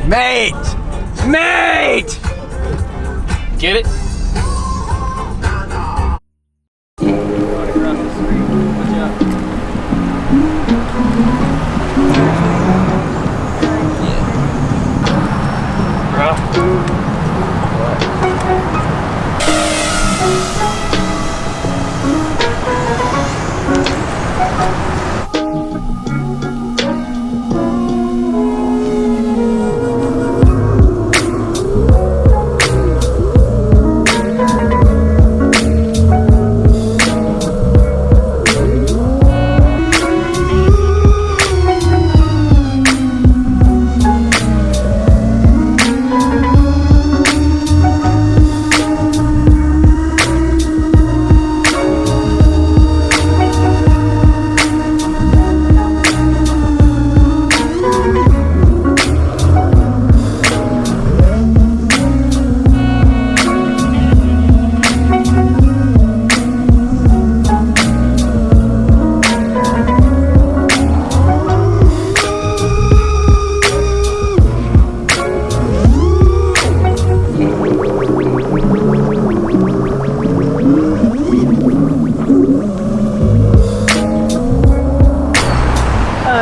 Mate! Mate! Get it?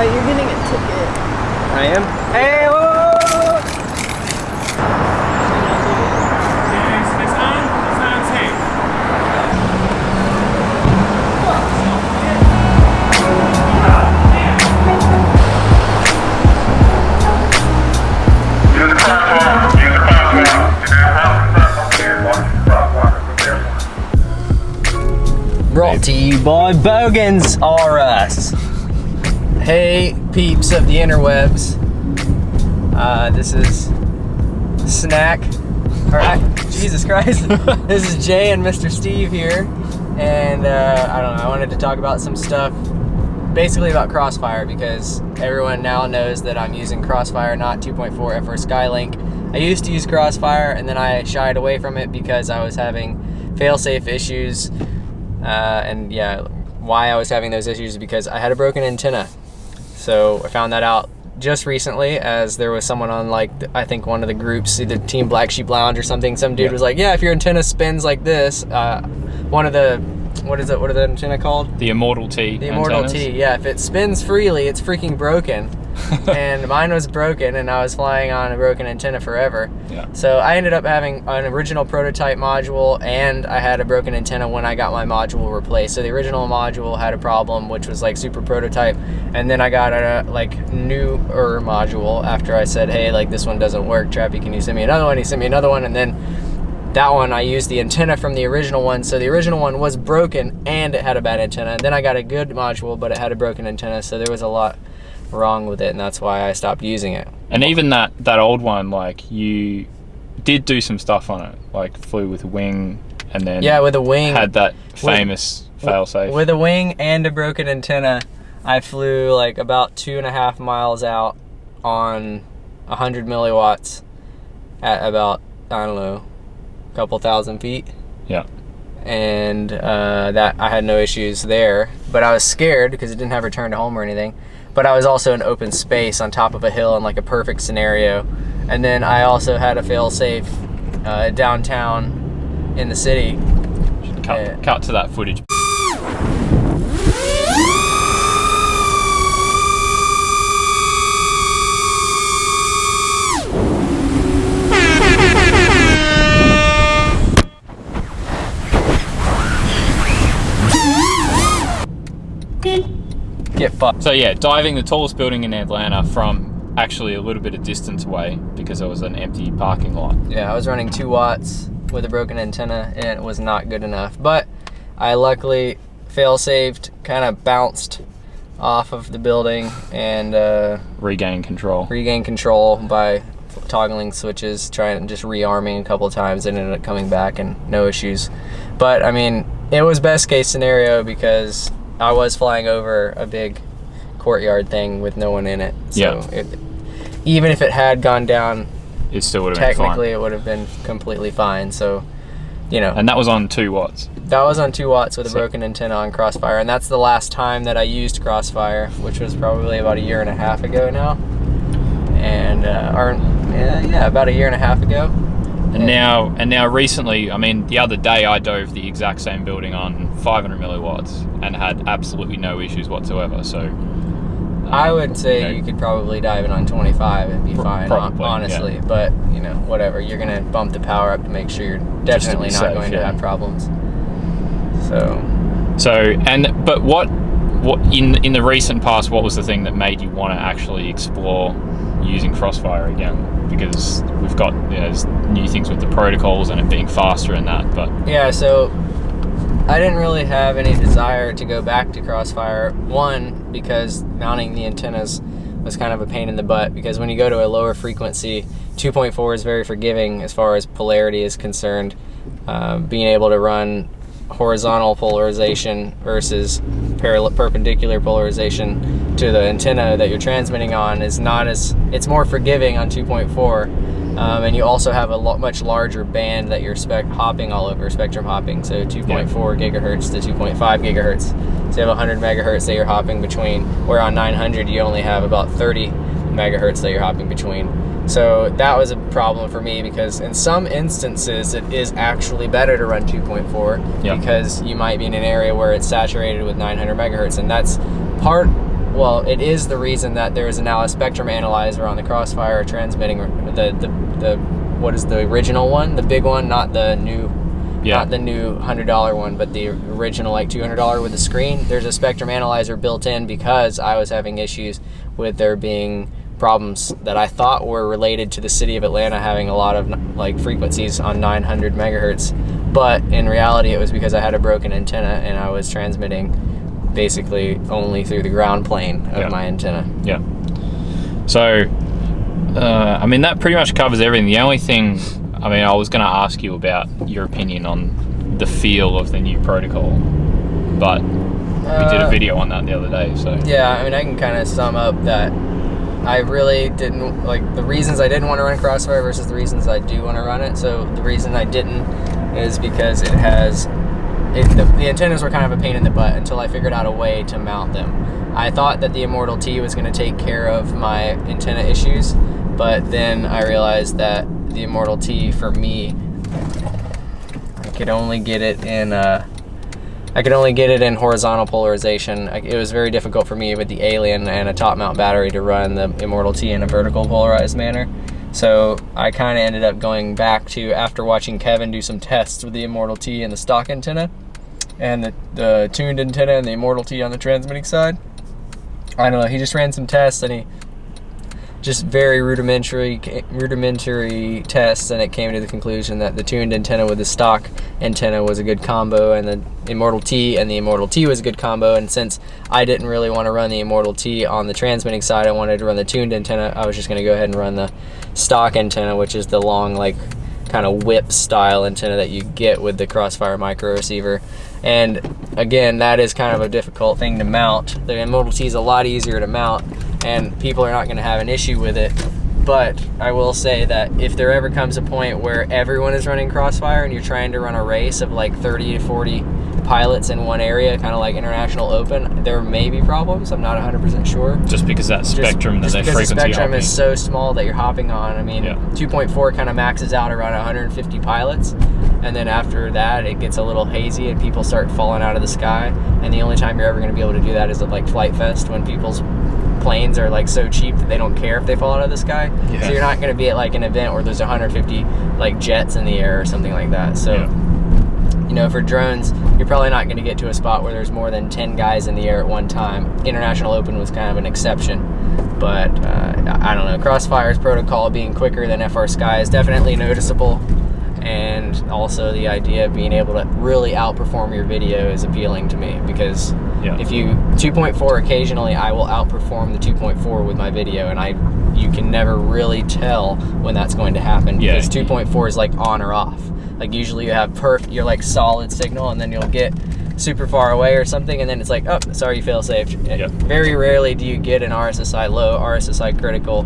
You're getting a ticket. I am? Hey, whoa! Brought to you by Bogans R Us. Hey, peeps of the interwebs. This is Snack. Alright, Jesus Christ. This is Jay and Mr. Steve here. And I don't know, I wanted to talk about some stuff basically about CrossFire because everyone now knows that I'm using CrossFire, not 2.4 FR Skylink. I used to use CrossFire and then I shied away from it because I was having failsafe issues. And yeah, why I was having those issues is because I had a broken antenna. So I found that out just recently as there was someone on, like, I think one of the groups, either Team Black Sheep Lounge or something, some dude was like, yeah, if your antenna spins like this, one of the, what are the antenna called? The Immortal T. The Immortal T, yeah, if it spins freely, it's freaking broken. And mine was broken and I was flying on a broken antenna forever. Yeah. So I ended up having an original prototype module and I had a broken antenna when I got my module replaced. So the original module had a problem, which was like super prototype, and then I got a like newer module after I said, hey, like this one doesn't work, Trappy, can you send me another one? He sent me another one, and then that one I used the antenna from the original one. So the original one was broken and it had a bad antenna. And then I got a good module, but it had a broken antenna, so there was a lot wrong with it, and that's why I stopped using it. And even that old one, like, you did do some stuff on it, like flew with a wing, and then yeah, with a wing, had that famous failsafe. With a wing and a broken antenna, I flew like about 2.5 miles out on 100 milliwatts at about, I don't know, a couple thousand feet. Yeah. And that I had no issues there, but I was scared because it didn't have return to home or anything. But I was also in open space on top of a hill in like a perfect scenario. And then I also had a fail-safe downtown in the city. Cut to that footage. Get fucked. So yeah, diving the tallest building in Atlanta from actually a little bit of distance away because it was an empty parking lot. Yeah, I was running 2 watts with a broken antenna and it was not good enough. But I luckily fail-safed, kind of bounced off of the building and regained control by toggling switches, trying to just rearming a couple of times, and ended up coming back and no issues. But I mean, it was best case scenario because I was flying over a big courtyard thing with no one in it. So yeah. Even if it had gone down, it still would have been fine. Technically, it would have been completely fine. So, you know. And that was on 2 watts. That was on 2 watts with a broken antenna on CrossFire, and that's the last time that I used CrossFire, which was probably about 1.5 years ago now. And Yeah, about a year and a half ago. And now recently, I mean, the other day I dove the exact same building on 500 milliwatts and had absolutely no issues whatsoever. So I would say you could probably dive it on 25 and be fine, probably, honestly. yeah. But, you know, whatever. You're going to bump the power up to make sure you're definitely not safe, going to yeah. have problems. But what in the recent past, what was the thing that made you want to actually explore using CrossFire again? Because we've got, you know, there's new things with the protocols and it being faster and that, but... Yeah, so I didn't really have any desire to go back to CrossFire. One, because mounting the antennas was kind of a pain in the butt, because when you go to a lower frequency, 2.4 is very forgiving as far as polarity is concerned. Being able to run horizontal polarization versus perpendicular polarization to the antenna that you're transmitting on is not as, it's more forgiving on 2.4, and you also have a much larger band that you're hopping all over, spectrum hopping, so 2.4 gigahertz to 2.5 gigahertz, so you have 100 megahertz that you're hopping between, where on 900 you only have about 30 megahertz that you're hopping between. So that was a problem for me, because in some instances it is actually better to run 2.4 because you might be in an area where it's saturated with 900 megahertz, and that's it is the reason that there is now a spectrum analyzer on the CrossFire transmitting the what is the original one, the big one, not the new $100 one, but the original like $200 with the screen. There's a spectrum analyzer built in because I was having issues with there being problems that I thought were related to the city of Atlanta having a lot of like frequencies on 900 megahertz, but in reality it was because I had a broken antenna and I was transmitting basically only through the ground plane of my antenna. Yeah. So I mean, that pretty much covers everything. The only thing, I mean, I was going to ask you about your opinion on the feel of the new protocol, but we did a video on that the other day, so yeah, I mean, I can kind of sum up that I really didn't, like, the reasons I didn't want to run CrossFire versus the reasons I do want to run it. So the reason I didn't is because the antennas were kind of a pain in the butt until I figured out a way to mount them. I thought that the Immortal T was going to take care of my antenna issues, but then I realized that the Immortal T, for me, I could only get it in horizontal polarization. It was very difficult for me with the Alien and a top mount battery to run the Immortal T in a vertical polarized manner. So I kind of ended up going back to, after watching Kevin do some tests with the Immortal T and the stock antenna and the tuned antenna and the Immortal T on the transmitting side. I don't know, he just ran some tests and he just very rudimentary tests, and it came to the conclusion that the tuned antenna with the stock antenna was a good combo, and the Immortal T was a good combo. And since I didn't really want to run the Immortal T on the transmitting side, I wanted to run the tuned antenna. I was just going to go ahead and run the stock antenna, which is the long, like, kind of whip style antenna that you get with the CrossFire micro receiver. And again, that is kind of a difficult thing to mount. The Immortal T is a lot easier to mount, and people are not going to have an issue with it. But I will say that if there ever comes a point where everyone is running CrossFire and you're trying to run a race of like 30 to 40 pilots in one area, kind of like International Open, there may be problems. I'm not 100% sure. Just because that spectrum, just that because frequency the spectrum hopping is so small that you're hopping on. I mean, 2.4 kind of maxes out around 150 pilots, and then after that it gets a little hazy and people start falling out of the sky. And the only time you're ever going to be able to do that is at like Flight Fest, when people's planes are like so cheap that they don't care if they fall out of the sky. So you're not going to be at like an event where there's 150 like jets in the air or something like that. So you know, for drones, you're probably not going to get to a spot where there's more than 10 guys in the air at one time. International Open was kind of an exception, but I don't know. CrossFire's protocol being quicker than FR Sky is definitely noticeable, and also the idea of being able to really outperform your video is appealing to me, because if you 2.4 occasionally, I will outperform the 2.4 with my video, and you can never really tell when that's going to happen, because 2.4 is like on or off. Like usually you have you're like solid signal, and then you'll get super far away or something, and then it's like, oh, sorry, you fail safe. Very rarely do you get an RSSI low, RSSI critical.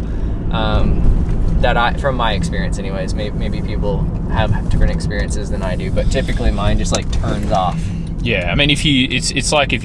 From my experience anyways, maybe people have different experiences than I do, but typically mine just like turns off. Yeah, I mean, it's like if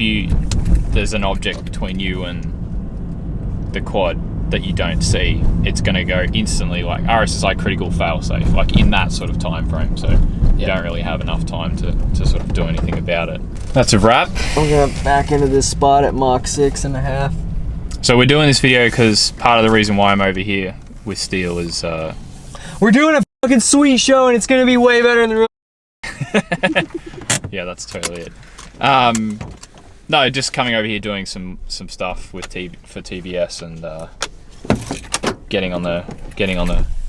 there's an object between you and the quad, that you don't see, it's going to go instantly like RSSI critical failsafe, like in that sort of time frame. So you don't really have enough time to sort of do anything about it. That's a wrap. We're gonna back into this spot at Mach 6.5. So we're doing this video because part of the reason why I'm over here with Steele is we're doing a fucking sweet show and it's gonna be way better than the yeah, that's totally it. No, just coming over here doing some stuff with for TBS and getting on the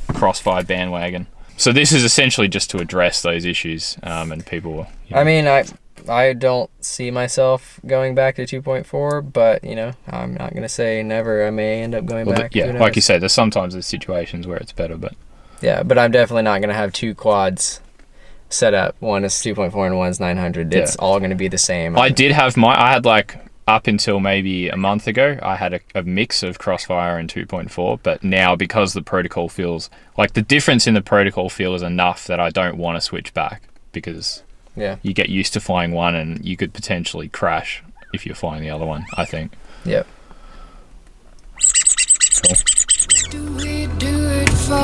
CrossFire bandwagon. So this is essentially just to address those issues, and people. I mean, I don't see myself going back to 2.4, but you know, I'm not gonna say never. I may end up going back. Yeah, like you said, there's situations where it's better, but yeah, but I'm definitely not gonna have two quads set up. One is 2.4 and one's 900. It's all gonna be the same. I had like up until maybe a month ago, I had a mix of CrossFire and 2.4, but now because the protocol feels like the difference in the protocol feels enough that I don't want to switch back, because you get used to flying one and you could potentially crash if you're flying the other one, I think. Yep. Cool. Do we do it for